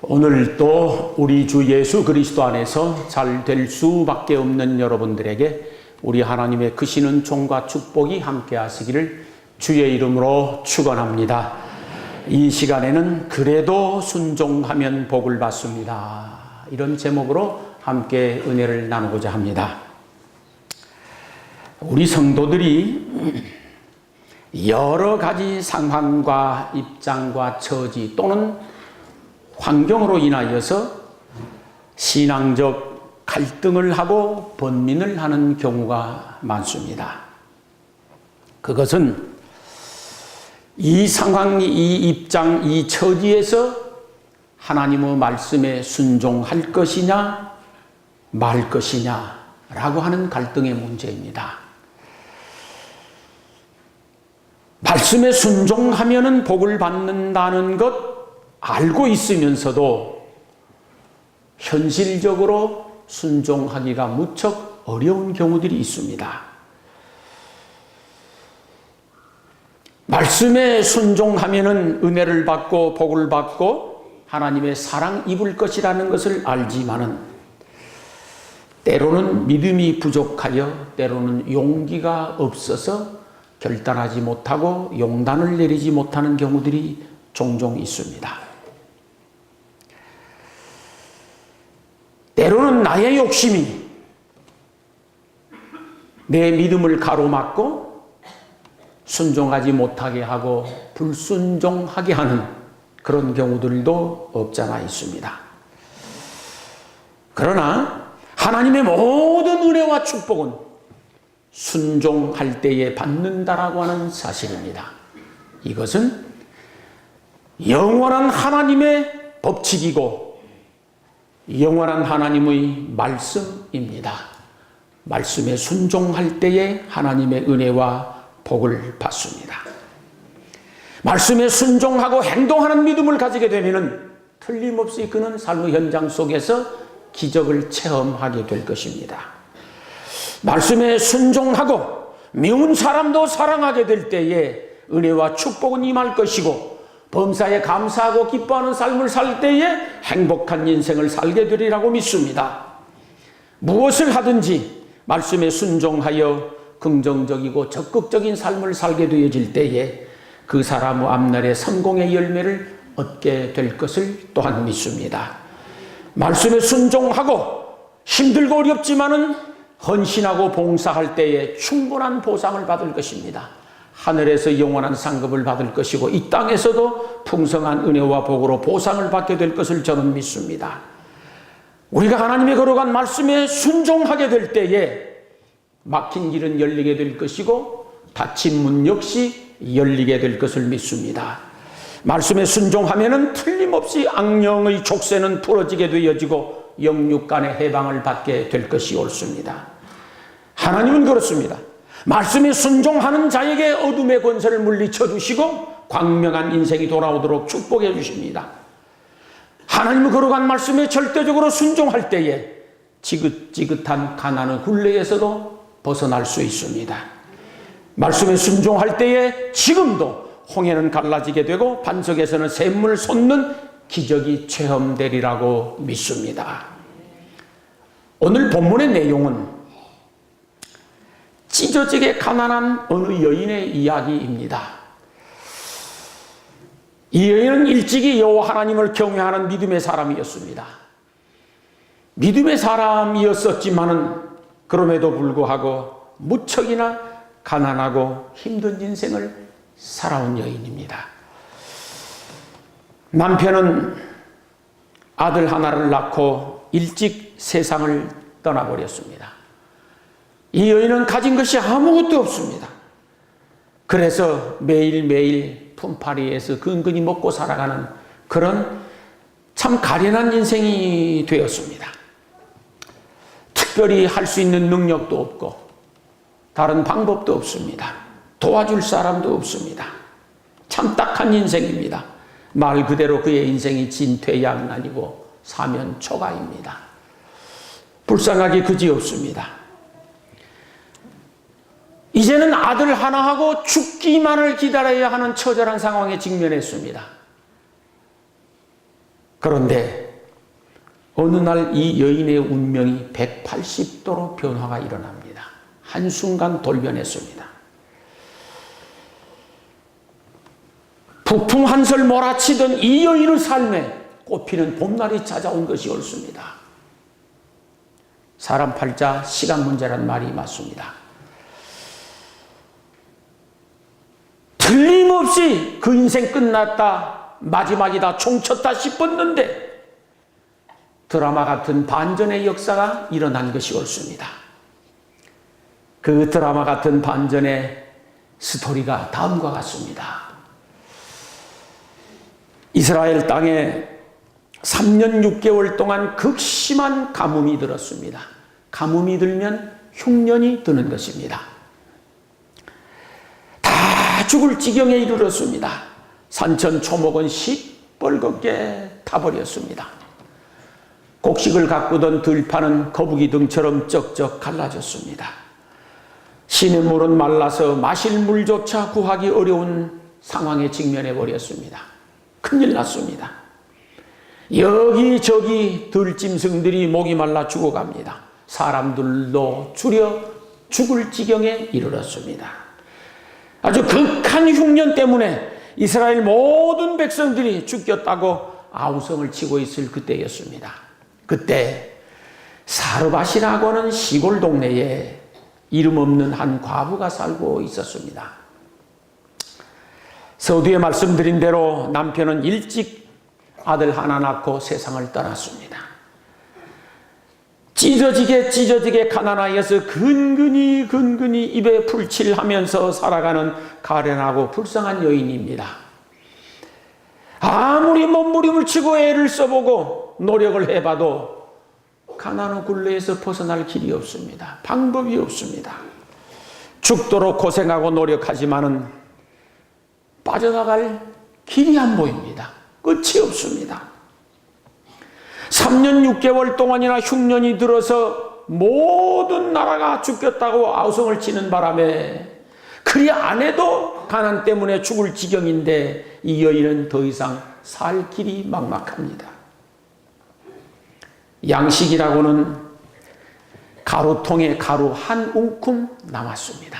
오늘 또 우리 주 예수 그리스도 안에서 잘 될 수밖에 없는 여러분들에게 우리 하나님의 크시는 종과 축복이 함께 하시기를 주의 이름으로 축원합니다. 이 시간에는 그래도 순종하면 복을 받습니다. 이런 제목으로 함께 은혜를 나누고자 합니다. 우리 성도들이 여러 가지 상황과 입장과 처지 또는 환경으로 인하여서 신앙적 갈등을 하고 번민을 하는 경우가 많습니다. 그것은 이 상황, 이 입장, 이 처지에서 하나님의 말씀에 순종할 것이냐 말 것이냐라고 하는 갈등의 문제입니다. 말씀에 순종하면은 복을 받는다는 것 알고 있으면서도 현실적으로 순종하기가 무척 어려운 경우들이 있습니다. 말씀에 순종하면은 은혜를 받고 복을 받고 하나님의 사랑 입을 것이라는 것을 알지만은 때로는 믿음이 부족하여 때로는 용기가 없어서 결단하지 못하고 용단을 내리지 못하는 경우들이 종종 있습니다. 때로는 나의 욕심이 내 믿음을 가로막고 순종하지 못하게 하고 불순종하게 하는 그런 경우들도 없잖아 있습니다. 그러나 하나님의 모든 은혜와 축복은 순종할 때에 받는다라고 하는 사실입니다. 이것은 영원한 하나님의 법칙이고 영원한 하나님의 말씀입니다. 말씀에 순종할 때에 하나님의 은혜와 복을 받습니다. 말씀에 순종하고 행동하는 믿음을 가지게 되면 틀림없이 그는 삶의 현장 속에서 기적을 체험하게 될 것입니다. 말씀에 순종하고 미운 사람도 사랑하게 될 때에 은혜와 축복은 임할 것이고 범사에 감사하고 기뻐하는 삶을 살 때에 행복한 인생을 살게 되리라고 믿습니다. 무엇을 하든지 말씀에 순종하여 긍정적이고 적극적인 삶을 살게 되어질 때에 그 사람의 앞날에 성공의 열매를 얻게 될 것을 또한 믿습니다. 말씀에 순종하고 힘들고 어렵지만은 헌신하고 봉사할 때에 충분한 보상을 받을 것입니다. 하늘에서 영원한 상급을 받을 것이고 이 땅에서도 풍성한 은혜와 복으로 보상을 받게 될 것을 저는 믿습니다. 우리가 하나님의 걸어간 말씀에 순종하게 될 때에 막힌 길은 열리게 될 것이고 닫힌 문 역시 열리게 될 것을 믿습니다. 말씀에 순종하면은 틀림없이 악령의 족쇄는 풀어지게 되어지고 영육 간의 해방을 받게 될 것이 옳습니다. 하나님은 그렇습니다. 말씀에 순종하는 자에게 어둠의 권세를 물리쳐 주시고 광명한 인생이 돌아오도록 축복해 주십니다. 하나님의 거룩한 말씀에 절대적으로 순종할 때에 지긋지긋한 가난의 굴레에서도 벗어날 수 있습니다. 말씀에 순종할 때에 지금도 홍해는 갈라지게 되고 반석에서는 샘물 솟는 기적이 체험되리라고 믿습니다. 오늘 본문의 내용은 찢어지게 가난한 어느 여인의 이야기입니다. 이 여인은 일찍이 여호와 하나님을 경외하는 믿음의 사람이었습니다. 믿음의 사람이었었지만은 그럼에도 불구하고 무척이나 가난하고 힘든 인생을 살아온 여인입니다. 남편은 아들 하나를 낳고 일찍 세상을 떠나버렸습니다. 이 여인은 가진 것이 아무것도 없습니다. 그래서 매일매일 품팔이에서 근근히 먹고 살아가는 그런 참 가련한 인생이 되었습니다. 특별히 할 수 있는 능력도 없고 다른 방법도 없습니다. 도와줄 사람도 없습니다. 참 딱한 인생입니다. 말 그대로 그의 인생이 진퇴양난이고 사면초가입니다. 불쌍하기 그지없습니다. 이제는 아들 하나하고 죽기만을 기다려야 하는 처절한 상황에 직면했습니다. 그런데 어느 날 이 여인의 운명이 180도로 변화가 일어납니다. 한순간 돌변했습니다. 북풍 한설 몰아치던 이 여인의 삶에 꽃피는 봄날이 찾아온 것이 옳습니다. 사람 팔자 시간 문제란 말이 맞습니다. 틀림없이 그 인생 끝났다, 마지막이다, 종쳤다 싶었는데 드라마 같은 반전의 역사가 일어난 것이 옳습니다. 그 드라마 같은 반전의 스토리가 다음과 같습니다. 이스라엘 땅에 3년 6개월 동안 극심한 가뭄이 들었습니다. 가뭄이 들면 흉년이 드는 것입니다. 다 죽을 지경에 이르렀습니다. 산천 초목은 시뻘겋게 타버렸습니다. 곡식을 가꾸던 들판은 거북이 등처럼 쩍쩍 갈라졌습니다. 시냇물은 말라서 마실 물조차 구하기 어려운 상황에 직면해 버렸습니다. 큰일 났습니다. 여기저기 들짐승들이 목이 말라 죽어갑니다. 사람들도 줄여 죽을 지경에 이르렀습니다. 아주 극한 흉년 때문에 이스라엘 모든 백성들이 죽겠다고 아우성을 치고 있을 그때였습니다. 그때 사르밧이라고 하는 시골 동네에 이름 없는 한 과부가 살고 있었습니다. 서두에 말씀드린 대로 남편은 일찍 아들 하나 낳고 세상을 떠났습니다. 찢어지게 가난하여서 근근히 입에 풀칠하면서 살아가는 가련하고 불쌍한 여인입니다. 아무리 몸부림을 치고 애를 써보고 노력을 해봐도 가난의 굴레에서 벗어날 길이 없습니다. 방법이 없습니다. 죽도록 고생하고 노력하지만은 빠져나갈 길이 안 보입니다. 끝이 없습니다. 3년 6개월 동안이나 흉년이 들어서 모든 나라가 죽겠다고 아우성을 치는 바람에 그리 안 해도 가난 때문에 죽을 지경인데 이 여인은 더 이상 살 길이 막막합니다. 양식이라고는 가루통에 가루 한 움큼 남았습니다.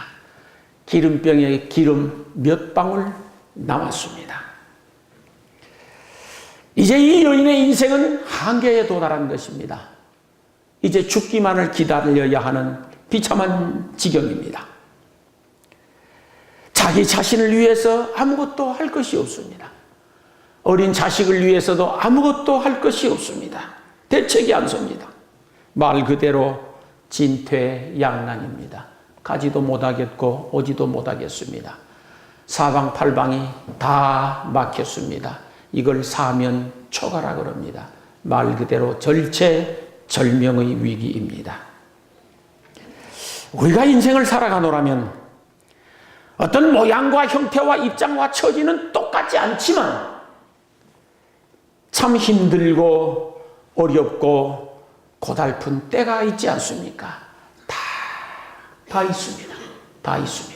기름병에 기름 몇 방울 남았습니다. 이제 이 여인의 인생은 한계에 도달한 것입니다. 이제 죽기만을 기다려야 하는 비참한 지경입니다. 자기 자신을 위해서 아무것도 할 것이 없습니다. 어린 자식을 위해서도 아무것도 할 것이 없습니다. 대책이 안 섭니다. 말 그대로 진퇴양난입니다. 가지도 못하겠고 오지도 못하겠습니다. 사방팔방이 다 막혔습니다. 이걸 사면초가라 그럽니다. 말 그대로 절체절명의 위기입니다. 우리가 인생을 살아가노라면 어떤 모양과 형태와 입장과 처지는 똑같지 않지만 참 힘들고 어렵고 고달픈 때가 있지 않습니까? 다 있습니다. 다 있습니다.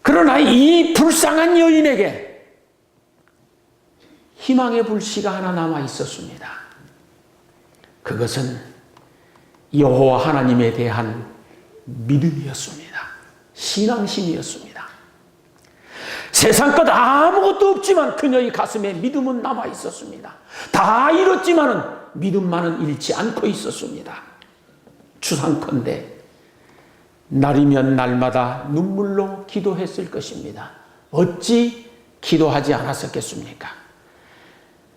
그러나 이 불쌍한 여인에게 희망의 불씨가 하나 남아 있었습니다. 그것은 여호와 하나님에 대한 믿음이었습니다. 신앙심이었습니다. 세상 것 아무것도 없지만 그녀의 가슴에 믿음은 남아 있었습니다. 다 잃었지만은 믿음만은 잃지 않고 있었습니다. 추상컨대 날이면 날마다 눈물로 기도했을 것입니다. 어찌 기도하지 않았었겠습니까?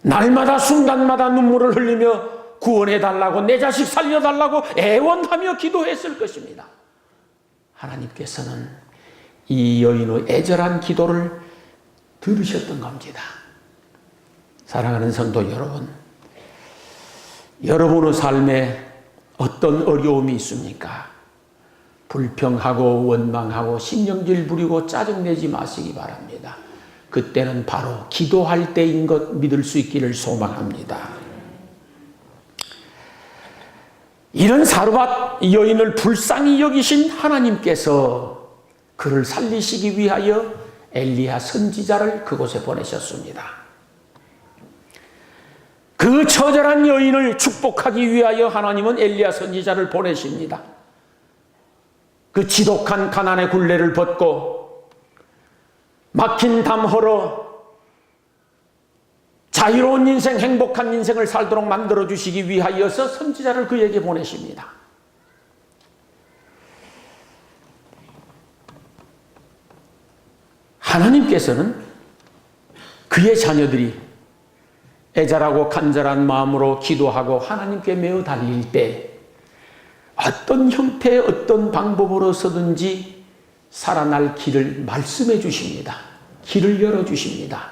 날마다 순간마다 눈물을 흘리며 구원해달라고, 내 자식 살려달라고 애원하며 기도했을 것입니다. 하나님께서는 이 여인의 애절한 기도를 들으셨던 겁니다. 사랑하는 성도 여러분, 여러분의 삶에 어떤 어려움이 있습니까? 불평하고 원망하고 신경질 부리고 짜증내지 마시기 바랍니다. 그때는 바로 기도할 때인 것 믿을 수 있기를 소망합니다. 이런 사르밧 여인을 불쌍히 여기신 하나님께서 그를 살리시기 위하여 엘리야 선지자를 그곳에 보내셨습니다. 그 처절한 여인을 축복하기 위하여 하나님은 엘리야 선지자를 보내십니다. 그 지독한 가난의 굴레를 벗고 막힌 담 헐어 자유로운 인생, 행복한 인생을 살도록 만들어주시기 위하여서 선지자를 그에게 보내십니다. 하나님께서는 그의 자녀들이 애절하고 간절한 마음으로 기도하고 하나님께 매우 달릴 때 어떤 형태, 어떤 방법으로서든지 살아날 길을 말씀해 주십니다. 길을 열어 주십니다.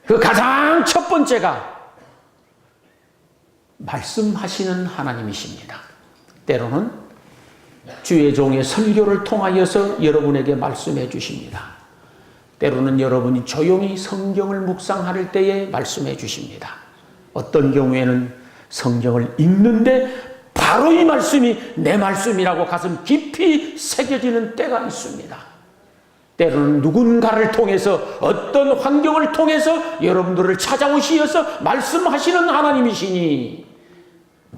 그 가장 첫 번째가 말씀하시는 하나님이십니다. 때로는 주의 종의 설교를 통하여서 여러분에게 말씀해 주십니다. 때로는 여러분이 조용히 성경을 묵상할 때에 말씀해 주십니다. 어떤 경우에는 성경을 읽는데 바로 이 말씀이 내 말씀이라고 가슴 깊이 새겨지는 때가 있습니다. 때로는 누군가를 통해서 어떤 환경을 통해서 여러분들을 찾아오시어서 말씀하시는 하나님이시니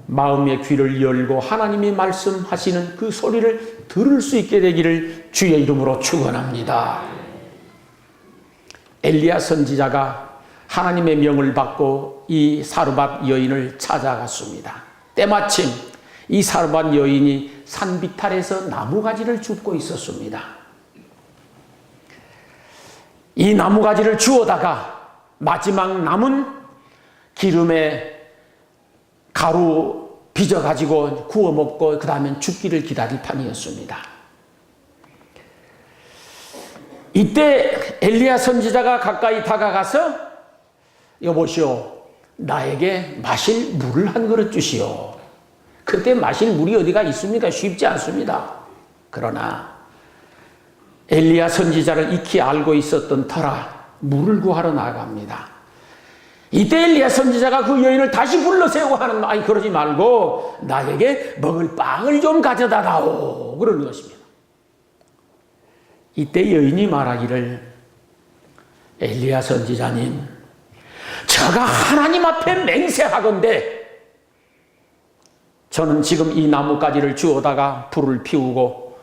마음의 귀를 열고 하나님이 말씀하시는 그 소리를 들을 수 있게 되기를 주의 이름으로 축원합니다. 엘리야 선지자가 하나님의 명을 받고 이 사르밧 여인을 찾아갔습니다. 때마침 이 사르밧 여인이 산 비탈에서 나무가지를 줍고 있었습니다. 이 나무가지를 주워다가 마지막 남은 기름에 가루 빚어가지고 구워 먹고 그 다음엔 죽기를 기다릴 판이었습니다. 이때 엘리야 선지자가 가까이 다가가서 여보시오, 나에게 마실 물을 한 그릇 주시오. 그때 마실 물이 어디가 있습니까? 쉽지 않습니다. 그러나 엘리야 선지자를 익히 알고 있었던 터라 물을 구하러 나갑니다. 이때 엘리야 선지자가 그 여인을 다시 불러세우고 하는, 아니 그러지 말고 나에게 먹을 빵을 좀 가져다 다오, 그러는 것입니다. 이때 여인이 말하기를, 엘리야 선지자님, 저가 하나님 앞에 맹세하건대 저는 지금 이 나뭇가지를 주워다가 불을 피우고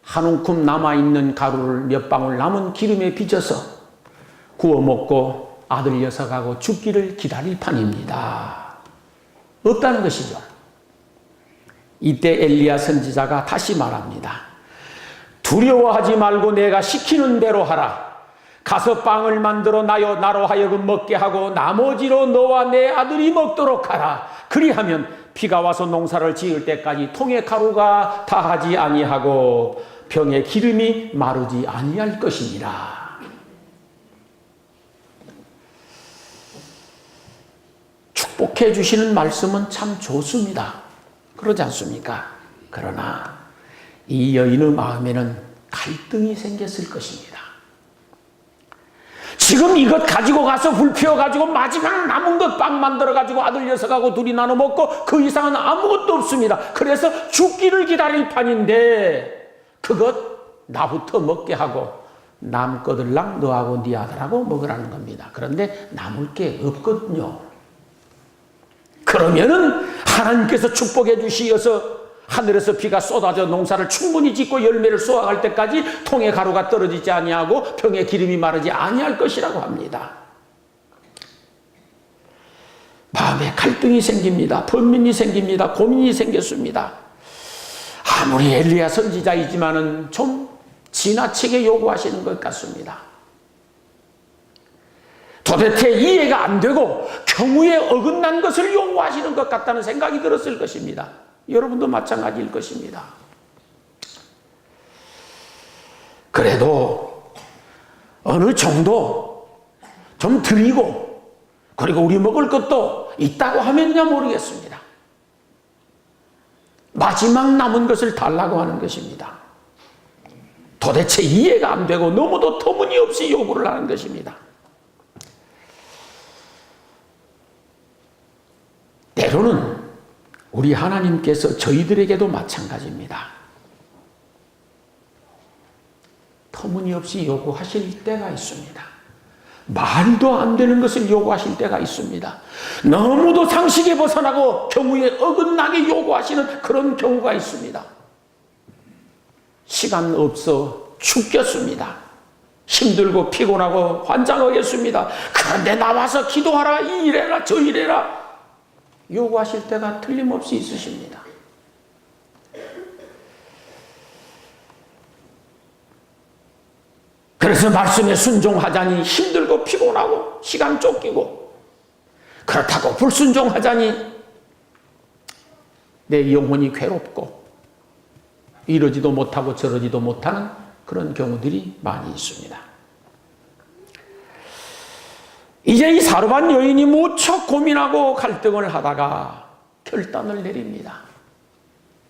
한 움큼 남아있는 가루를 몇 방울 남은 기름에 빚어서 구워 먹고 아들 녀석하고 죽기를 기다릴 판입니다. 없다는 것이죠. 이때 엘리야 선지자가 다시 말합니다. 두려워하지 말고 내가 시키는 대로 하라. 가서 빵을 만들어 나로 하여금 먹게 하고 나머지로 너와 내 아들이 먹도록 하라. 그리하면 비가 와서 농사를 지을 때까지 통에 가루가 다하지 아니하고 병에 기름이 마르지 아니할 것이니라. 축복해 주시는 말씀은 참 좋습니다. 그러지 않습니까? 그러나 이 여인의 마음에는 갈등이 생겼을 것입니다. 지금 이것 가지고 가서 불 피워가지고 마지막 남은 것 빵 만들어가지고 아들 녀석하고 둘이 나눠 먹고 그 이상은 아무것도 없습니다. 그래서 죽기를 기다릴 판인데 그것 나부터 먹게 하고 남거들랑 너하고 네 아들하고 먹으라는 겁니다. 그런데 남을 게 없거든요. 그러면은 하나님께서 축복해 주시어서 하늘에서 비가 쏟아져 농사를 충분히 짓고 열매를 수확할 때까지 통에 가루가 떨어지지 아니하고 병에 기름이 마르지 아니할 것이라고 합니다. 마음에 갈등이 생깁니다. 번민이 생깁니다. 고민이 생겼습니다. 아무리 엘리야 선지자이지만은 좀 지나치게 요구하시는 것 같습니다. 도대체 이해가 안 되고 경우에 어긋난 것을 요구하시는 것 같다는 생각이 들었을 것입니다. 여러분도 마찬가지일 것입니다. 그래도 어느 정도 좀 드리고 그리고 우리 먹을 것도 있다고 하면야 모르겠습니다. 마지막 남은 것을 달라고 하는 것입니다. 도대체 이해가 안 되고 너무도 터무니없이 요구를 하는 것입니다. 때로는 우리 하나님께서 저희들에게도 마찬가지입니다. 터무니없이 요구하실 때가 있습니다. 말도 안 되는 것을 요구하실 때가 있습니다. 너무도 상식에 벗어나고 경우에 어긋나게 요구하시는 그런 경우가 있습니다. 시간 없어 죽겠습니다. 힘들고 피곤하고 환장하겠습니다. 그런데 나와서 기도하라, 이래라 저이래라 요구하실 때가 틀림없이 있으십니다. 그래서 말씀에 순종하자니 힘들고 피곤하고 시간 쫓기고, 그렇다고 불순종하자니 내 영혼이 괴롭고 이러지도 못하고 저러지도 못하는 그런 경우들이 많이 있습니다. 이제 이 사르밧 여인이 무척 고민하고 갈등을 하다가 결단을 내립니다.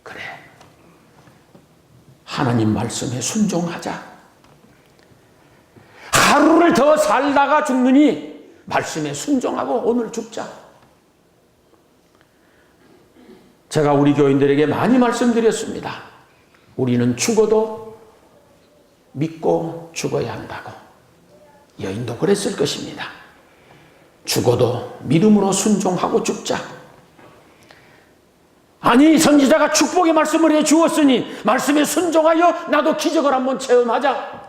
그래, 하나님 말씀에 순종하자. 하루를 더 살다가 죽느니 말씀에 순종하고 오늘 죽자. 제가 우리 교인들에게 많이 말씀드렸습니다. 우리는 죽어도 믿고 죽어야 한다고. 여인도 그랬을 것입니다. 죽어도 믿음으로 순종하고 죽자. 아니, 선지자가 축복의 말씀을 해 주었으니 말씀에 순종하여 나도 기적을 한번 체험하자.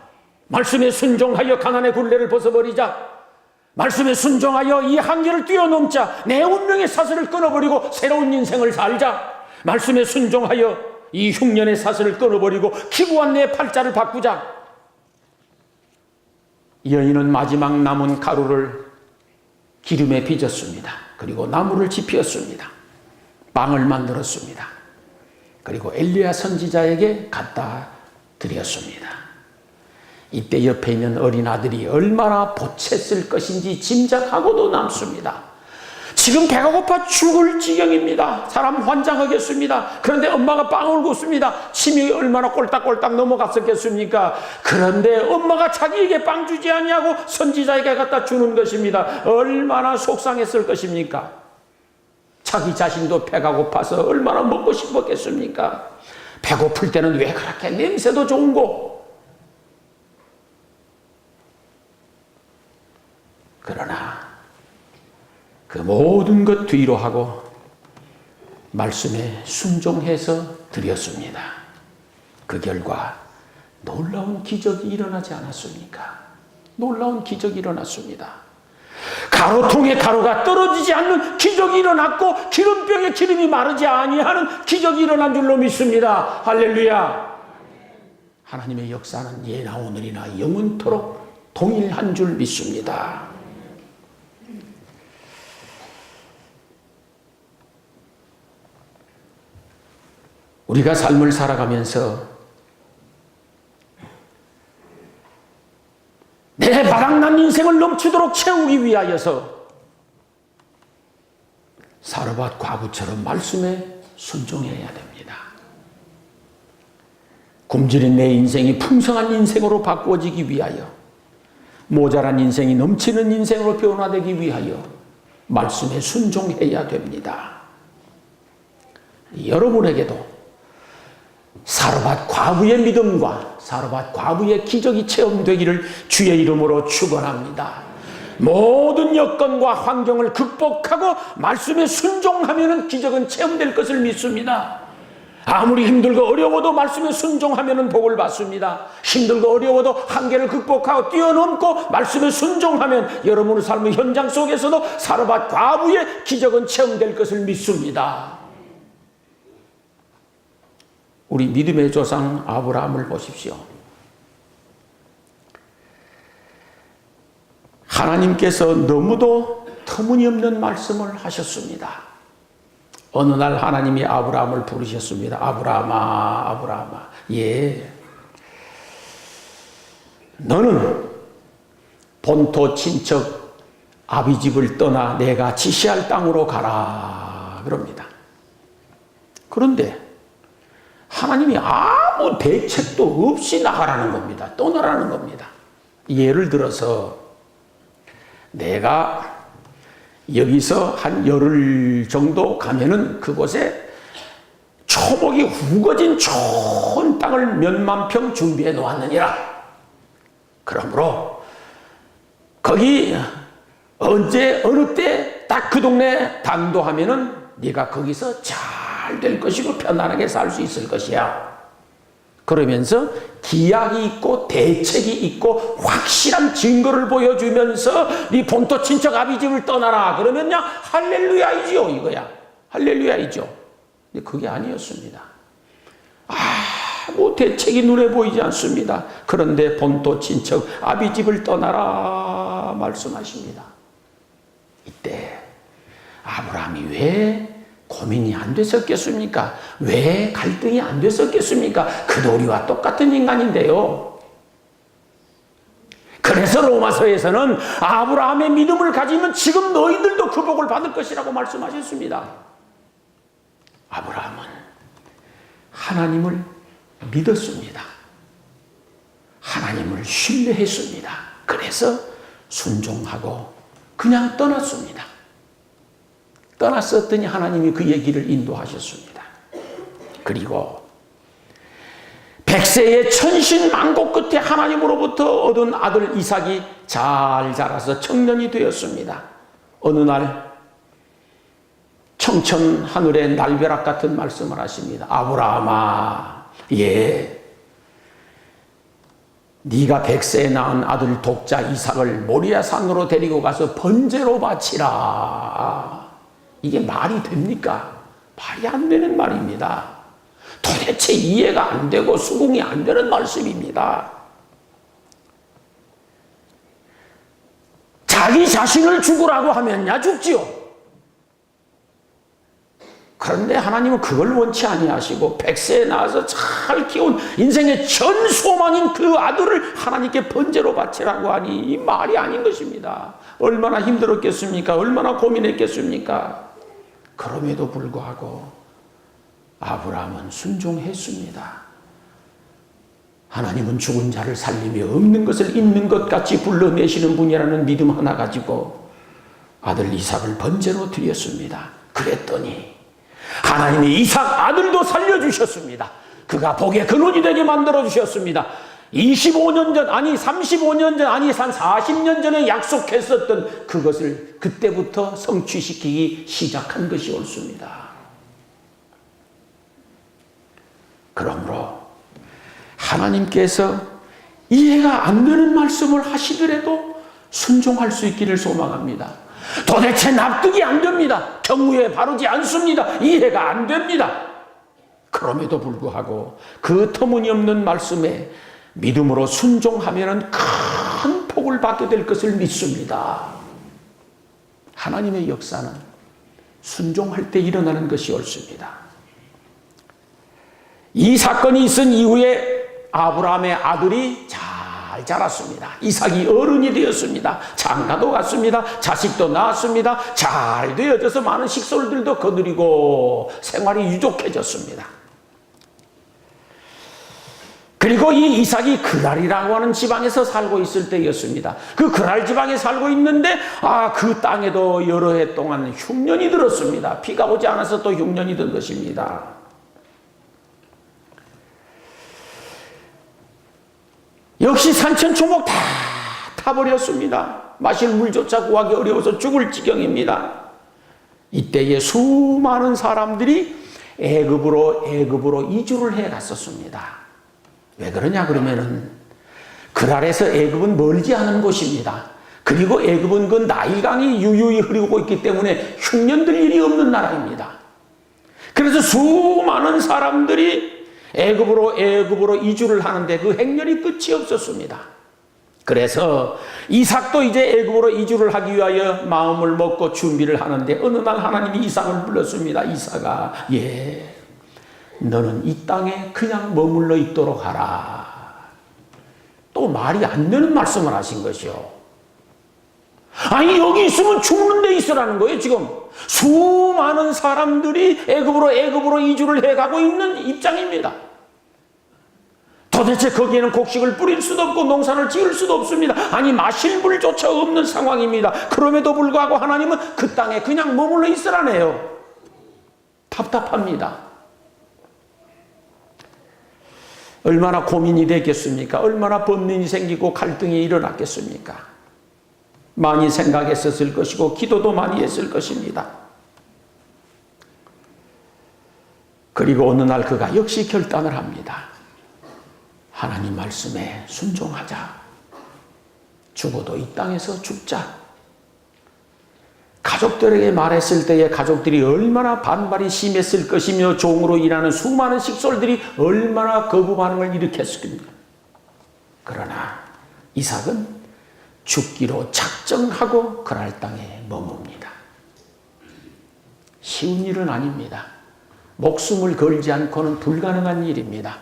말씀에 순종하여 가난의 굴레를 벗어버리자. 말씀에 순종하여 이 한계를 뛰어넘자. 내 운명의 사슬을 끊어버리고 새로운 인생을 살자. 말씀에 순종하여 이 흉년의 사슬을 끊어버리고 기구한 내 팔자를 바꾸자. 여인은 마지막 남은 가루를 기름에 빚었습니다. 그리고 나무를 지피었습니다. 빵을 만들었습니다. 그리고 엘리야 선지자에게 갖다 드렸습니다. 이때 옆에 있는 어린 아들이 얼마나 보챘을 것인지 짐작하고도 남습니다. 지금 배가 고파 죽을 지경입니다. 사람 환장하겠습니다. 그런데 엄마가 빵을 굽습니다. 침이 얼마나 꼴딱꼴딱 넘어갔었겠습니까? 그런데 엄마가 자기에게 빵 주지 아니하고 선지자에게 갖다 주는 것입니다. 얼마나 속상했을 것입니까? 자기 자신도 배가 고파서 얼마나 먹고 싶었겠습니까? 배고플 때는 왜 그렇게 냄새도 좋은 거? 그러나 그 모든 것 뒤로 하고 말씀에 순종해서 드렸습니다. 그 결과 놀라운 기적이 일어나지 않았습니까? 놀라운 기적이 일어났습니다. 가루통에 가루가 떨어지지 않는 기적이 일어났고 기름병에 기름이 마르지 아니하는 기적이 일어난 줄로 믿습니다. 할렐루야. 하나님의 역사는 예나 오늘이나 영원토록 동일한 줄 믿습니다. 우리가 삶을 살아가면서 내 바닥난 인생을 넘치도록 채우기 위하여서 사르밧 과부처럼 말씀에 순종해야 됩니다. 굶주린 내 인생이 풍성한 인생으로 바꾸어지기 위하여, 모자란 인생이 넘치는 인생으로 변화되기 위하여 말씀에 순종해야 됩니다. 여러분에게도 사르밧 과부의 믿음과 사르밧 과부의 기적이 체험되기를 주의 이름으로 축원합니다. 모든 여건과 환경을 극복하고 말씀에 순종하면 기적은 체험될 것을 믿습니다. 아무리 힘들고 어려워도 말씀에 순종하면 복을 받습니다. 힘들고 어려워도 한계를 극복하고 뛰어넘고 말씀에 순종하면 여러분의 삶의 현장 속에서도 사르밧 과부의 기적은 체험될 것을 믿습니다. 우리 믿음의 조상 아브라함을 보십시오. 하나님께서 너무도 터무니없는 말씀을 하셨습니다. 어느 날 하나님이 아브라함을 부르셨습니다. 아브라함아, 아브라함아. 예. 너는 본토 친척 아비집을 떠나 내가 지시할 땅으로 가라. 그럽니다. 그런데 하나님이 아무 대책도 없이 나가라는 겁니다. 떠나라는 겁니다. 예를 들어서 내가 여기서 한 열흘 정도 가면은 그곳에 초목이 우거진 좋은 땅을 몇만 평 준비해 놓았느니라. 그러므로 거기 언제 어느 때 딱 그 동네 당도하면은 네가 거기서 잘 될 것이고 편안하게 살 수 있을 것이야. 그러면서 기약이 있고 대책이 있고 확실한 증거를 보여주면서 네 본토 친척 아비집을 떠나라. 그러면요 할렐루야이지요 이거야. 할렐루야이죠. 근데 그게 아니었습니다. 뭐 대책이 눈에 보이지 않습니다. 그런데 본토 친척 아비집을 떠나라 말씀하십니다. 이때 아브라함이 왜 고민이 안 됐었겠습니까? 왜 갈등이 안 됐었겠습니까? 그 도리와 똑같은 인간인데요. 그래서 로마서에서는 아브라함의 믿음을 가지면 지금 너희들도 그 복을 받을 것이라고 말씀하셨습니다. 아브라함은 하나님을 믿었습니다. 하나님을 신뢰했습니다. 그래서 순종하고 그냥 떠났습니다. 떠났었더니 하나님이 그의 길을 인도하셨습니다. 그리고 100세의 천신만고 끝에 하나님으로부터 얻은 아들 이삭이 잘 자라서 청년이 되었습니다. 어느 날 청천 하늘의 날벼락 같은 말씀을 하십니다. 아브라함아, 네가 100세에 낳은 아들 독자 이삭을 모리아 산으로 데리고 가서 번제로 바치라. 이게 말이 됩니까? 말이 안 되는 말입니다. 도대체 이해가 안 되고 수긍이 안 되는 말씀입니다. 자기 자신을 죽으라고 하면야 죽지요. 그런데 하나님은 그걸 원치 아니하시고 100세에 나와서 잘 키운 인생의 전 소망인 그 아들을 하나님께 번제로 바치라고 하니 이 말이 아닌 것입니다. 얼마나 힘들었겠습니까? 얼마나 고민했겠습니까? 그럼에도 불구하고 아브라함은 순종했습니다. 하나님은 죽은 자를 살리며 없는 것을 있는 것 같이 불러내시는 분이라는 믿음 하나 가지고 아들 이삭을 번제로 드렸습니다. 그랬더니 하나님이 이삭 아들도 살려주셨습니다. 그가 복의 근원이 되게 만들어주셨습니다. 25년 전, 아니 35년 전, 아니 한 40년 전에 약속했었던 그것을 그때부터 성취시키기 시작한 것이 옳습니다. 그러므로 하나님께서 이해가 안 되는 말씀을 하시더라도 순종할 수 있기를 소망합니다. 도대체 납득이 안 됩니다. 경우에 바르지 않습니다. 이해가 안 됩니다. 그럼에도 불구하고 그 터무니없는 말씀에 믿음으로 순종하면 큰 복을 받게 될 것을 믿습니다. 하나님의 역사는 순종할 때 일어나는 것이 옳습니다. 이 사건이 있은 이후에 아브라함의 아들이 잘 자랐습니다. 이삭이 어른이 되었습니다. 장가도 갔습니다. 자식도 낳았습니다. 잘 되어져서 많은 식솔들도 거느리고 생활이 유족해졌습니다. 그리고 이 이삭이 그랄이라고 하는 지방에서 살고 있을 때였습니다. 그 그랄 지방에 살고 있는데 그 땅에도 여러 해 동안 흉년이 들었습니다. 비가 오지 않아서 또 흉년이 든 것입니다. 역시 산천초목 다 타버렸습니다. 마실 물조차 구하기 어려워서 죽을 지경입니다. 이때에 수많은 사람들이 애굽으로 이주를 해 갔었습니다. 왜 그러냐 그러면은 그랄에서 애굽은 멀지 않은 곳입니다. 그리고 애굽은 그 나일강이 유유히 흐르고 있기 때문에 흉년들 일이 없는 나라입니다. 그래서 수많은 사람들이 애굽으로 이주를 하는데 그 행렬이 끝이 없었습니다. 그래서 이삭도 이제 애굽으로 이주를 하기 위하여 마음을 먹고 준비를 하는데 어느 날 하나님이 이삭을 불렀습니다. 이삭아, 너는 이 땅에 그냥 머물러 있도록 하라. 또 말이 안 되는 말씀을 하신 것이요. 아니 여기 있으면 죽는 데 있으라는 거예요. 지금 수많은 사람들이 애굽으로 이주를 해가고 있는 입장입니다. 도대체 거기에는 곡식을 뿌릴 수도 없고 농사를 지을 수도 없습니다. 아니 마실 물조차 없는 상황입니다. 그럼에도 불구하고 하나님은 그 땅에 그냥 머물러 있으라네요. 답답합니다. 얼마나 고민이 됐겠습니까? 얼마나 번민이 생기고 갈등이 일어났겠습니까? 많이 생각했었을 것이고 기도도 많이 했을 것입니다. 그리고 어느 날 그가 역시 결단을 합니다. 하나님 말씀에 순종하자. 죽어도 이 땅에서 죽자. 가족들에게 말했을 때에 가족들이 얼마나 반발이 심했을 것이며 종으로 일하는 수많은 식솔들이 얼마나 거부 반응을 일으켰습니까? 그러나 이삭은 죽기로 작정하고 그랄 땅에 머뭅니다. 쉬운 일은 아닙니다. 목숨을 걸지 않고는 불가능한 일입니다.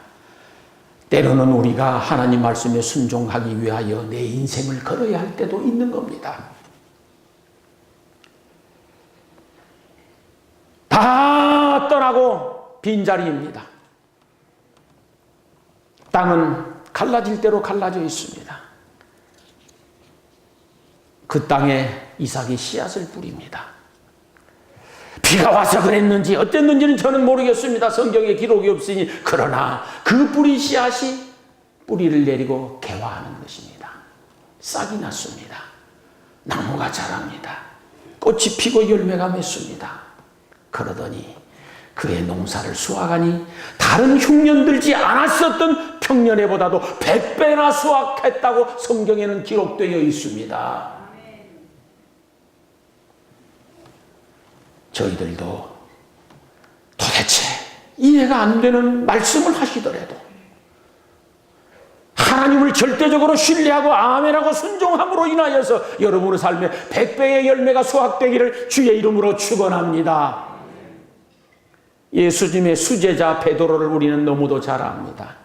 때로는 우리가 하나님 말씀에 순종하기 위하여 내 인생을 걸어야 할 때도 있는 겁니다. 다 떠나고 빈자리입니다. 땅은 갈라질 대로 갈라져 있습니다. 그 땅에 이삭이 씨앗을 뿌립니다. 비가 와서 그랬는지 어땠는지는 저는 모르겠습니다. 성경에 기록이 없으니. 그러나 그 뿌린 씨앗이 뿌리를 내리고 개화하는 것입니다. 싹이 났습니다. 나무가 자랍니다. 꽃이 피고 열매가 맺습니다. 그러더니 그의 농사를 수확하니 다른 흉년 들지 않았었던 평년에보다도 100배나 수확했다고 성경에는 기록되어 있습니다. 저희들도 도대체 이해가 안 되는 말씀을 하시더라도 하나님을 절대적으로 신뢰하고 아멘하고 순종함으로 인하여서 여러분의 삶에 100배의 열매가 수확되기를 주의 이름으로 축원합니다. 예수님의 수제자 베드로를 우리는 너무도 잘 압니다.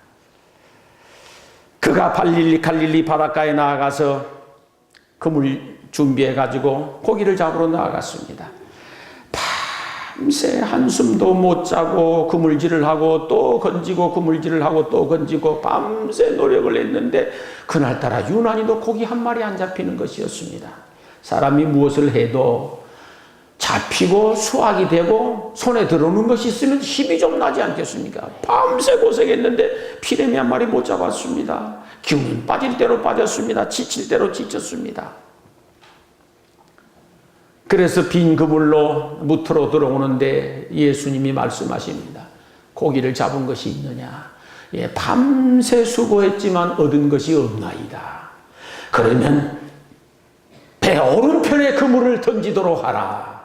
그가 갈릴리 바닷가에 나아가서 그물 준비해 가지고 고기를 잡으러 나아갔습니다. 밤새 한숨도 못 자고 그물질을 하고 또 건지고 그물질을 하고 또 건지고 밤새 노력을 했는데 그날따라 유난히도 고기 한 마리 안 잡히는 것이었습니다. 사람이 무엇을 해도 잡히고 수확이 되고 손에 들어오는 것이 있으면 힘이 좀 나지 않겠습니까? 밤새 고생했는데 피레미 한 마리 못 잡았습니다. 기운이 빠질 대로 빠졌습니다. 지칠 대로 지쳤습니다. 그래서 빈 그물로 무트로 들어오는데 예수님이 말씀하십니다. 고기를 잡은 것이 있느냐? 예, 밤새 수고했지만 얻은 것이 없나이다. 그러면 배 오른편에 그물을 던지도록 하라.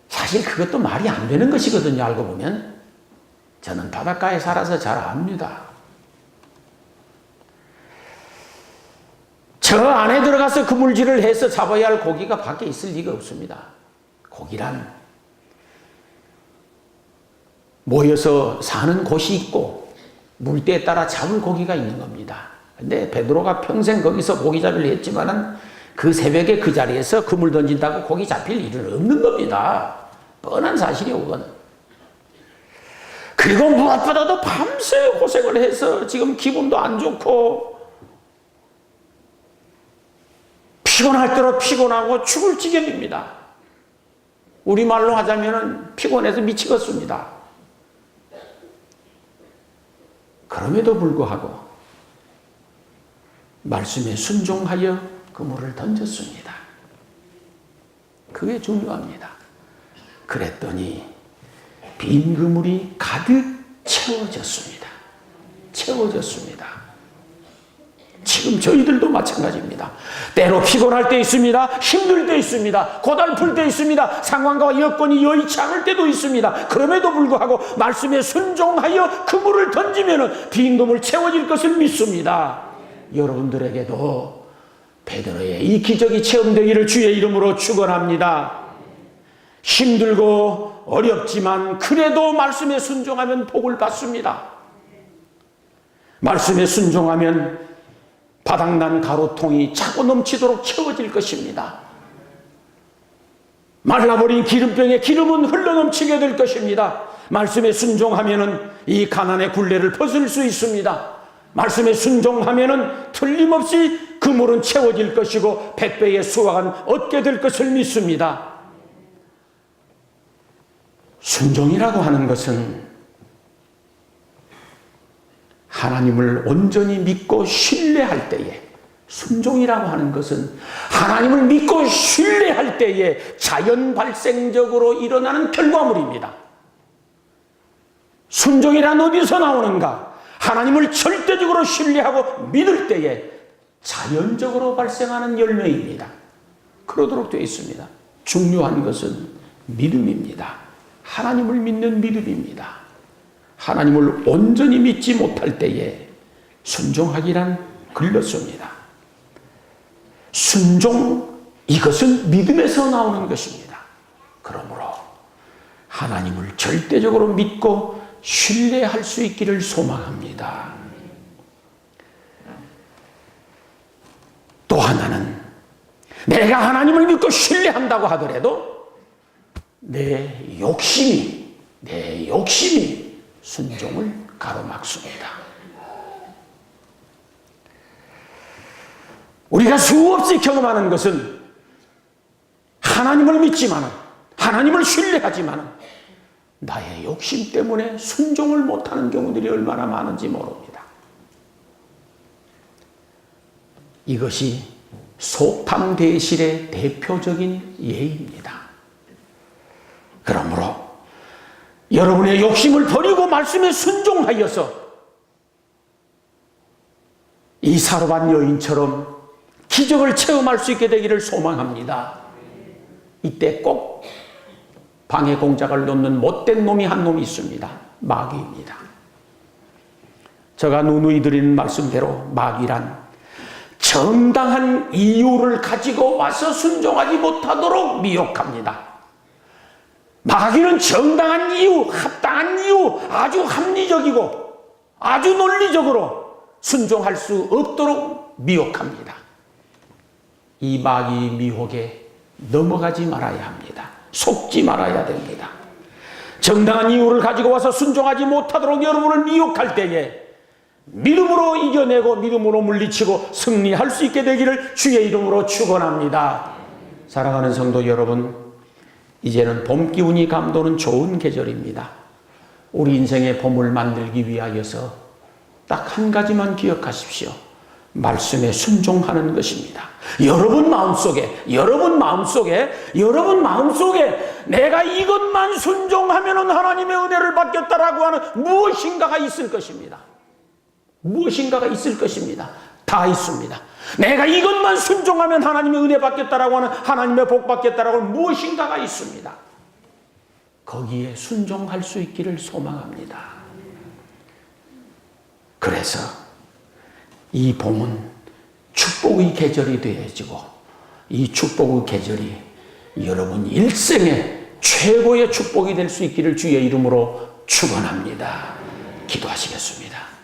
사실 그것도 말이 안 되는 것이거든요. 알고 보면 저는 바닷가에 살아서 잘 압니다. 저 안에 들어가서 그물질을 해서 잡아야 할 고기가 밖에 있을 리가 없습니다. 고기란 모여서 사는 곳이 있고 물때에 따라 잡을 고기가 있는 겁니다. 근데 베드로가 평생 거기서 고기잡이를 했지만은 그 새벽에 그 자리에서 그물 던진다고 고기 잡힐 일은 없는 겁니다. 뻔한 사실이요, 그거는. 그리고 무엇보다도 밤새 고생을 해서 지금 기분도 안 좋고 피곤할 대로 피곤하고 죽을 지경입니다. 우리말로 하자면 피곤해서 미치겠습니다. 그럼에도 불구하고 말씀에 순종하여 그물을 던졌습니다. 그게 중요합니다. 그랬더니 빈 그물이 가득 채워졌습니다. 채워졌습니다. 지금 저희들도 마찬가지입니다. 때로 피곤할 때 있습니다. 힘들 때 있습니다. 고달플 때 있습니다. 상황과 여건이 여의치 않을 때도 있습니다. 그럼에도 불구하고 말씀에 순종하여 그물을 던지면 빈 그물 채워질 것을 믿습니다. 여러분들에게도 베드로의 이 기적이 체험되기를 주의 이름으로 축원합니다. 힘들고 어렵지만 그래도 말씀에 순종하면 복을 받습니다. 말씀에 순종하면 바닥난 가루통이 차고 넘치도록 채워질 것입니다. 말라버린 기름병에 기름은 흘러넘치게 될 것입니다. 말씀에 순종하면 이 가난의 굴레를 벗을 수 있습니다. 말씀에 순종하면 틀림없이 그물은 채워질 것이고 100배의 수확은 얻게 될 것을 믿습니다. 순종이라고 하는 것은 하나님을 온전히 믿고 신뢰할 때에, 순종이라고 하는 것은 하나님을 믿고 신뢰할 때에 자연 발생적으로 일어나는 결과물입니다. 순종이란 어디서 나오는가? 하나님을 절대적으로 신뢰하고 믿을 때에 자연적으로 발생하는 열매입니다. 그러도록 되어 있습니다. 중요한 것은 믿음입니다. 하나님을 믿는 믿음입니다. 하나님을 온전히 믿지 못할 때에 순종하기란 글렀습니다. 순종, 이것은 믿음에서 나오는 것입니다. 그러므로 하나님을 절대적으로 믿고 신뢰할 수 있기를 소망합니다. 또 하나는 내가 하나님을 믿고 신뢰한다고 하더라도 내 욕심이 순종을 가로막습니다. 우리가 수없이 경험하는 것은 하나님을 믿지만은, 하나님을 신뢰하지만은 나의 욕심 때문에 순종을 못하는 경우들이 얼마나 많은지 모릅니다. 이것이 속탐대실의 대표적인 예입니다. 그러므로 여러분의 욕심을 버리고 말씀에 순종하여서 이 사로반 여인처럼 기적을 체험할 수 있게 되기를 소망합니다. 이때 꼭 방해 공작을 놓는 못된 놈이 한 놈이 있습니다. 마귀입니다. 제가 누누이 드리는 말씀대로 마귀란 정당한 이유를 가지고 와서 순종하지 못하도록 미혹합니다. 마귀는 정당한 이유, 합당한 이유, 아주 합리적이고 아주 논리적으로 순종할 수 없도록 미혹합니다. 이 마귀 미혹에 넘어가지 말아야 합니다. 속지 말아야 됩니다. 정당한 이유를 가지고 와서 순종하지 못하도록 여러분을 미혹할 때에 믿음으로 이겨내고 믿음으로 물리치고 승리할 수 있게 되기를 주의 이름으로 축원합니다. 사랑하는 성도 여러분, 이제는 봄 기운이 감도는 좋은 계절입니다. 우리 인생의 봄을 만들기 위하여서 딱 한 가지만 기억하십시오. 말씀에 순종하는 것입니다. 여러분 마음속에 내가 이것만 순종하면 하나님의 은혜를 받겠다라고 하는 무엇인가가 있을 것입니다. 무엇인가가 있을 것입니다. 다 있습니다. 내가 이것만 순종하면 하나님의 은혜 받겠다라고 하는, 하나님의 복 받겠다라고 하는 무엇인가가 있습니다. 거기에 순종할 수 있기를 소망합니다. 그래서 이 봄은 축복의 계절이 되어지고 이 축복의 계절이 여러분 일생의 최고의 축복이 될 수 있기를 주의 이름으로 축원합니다. 기도하시겠습니다.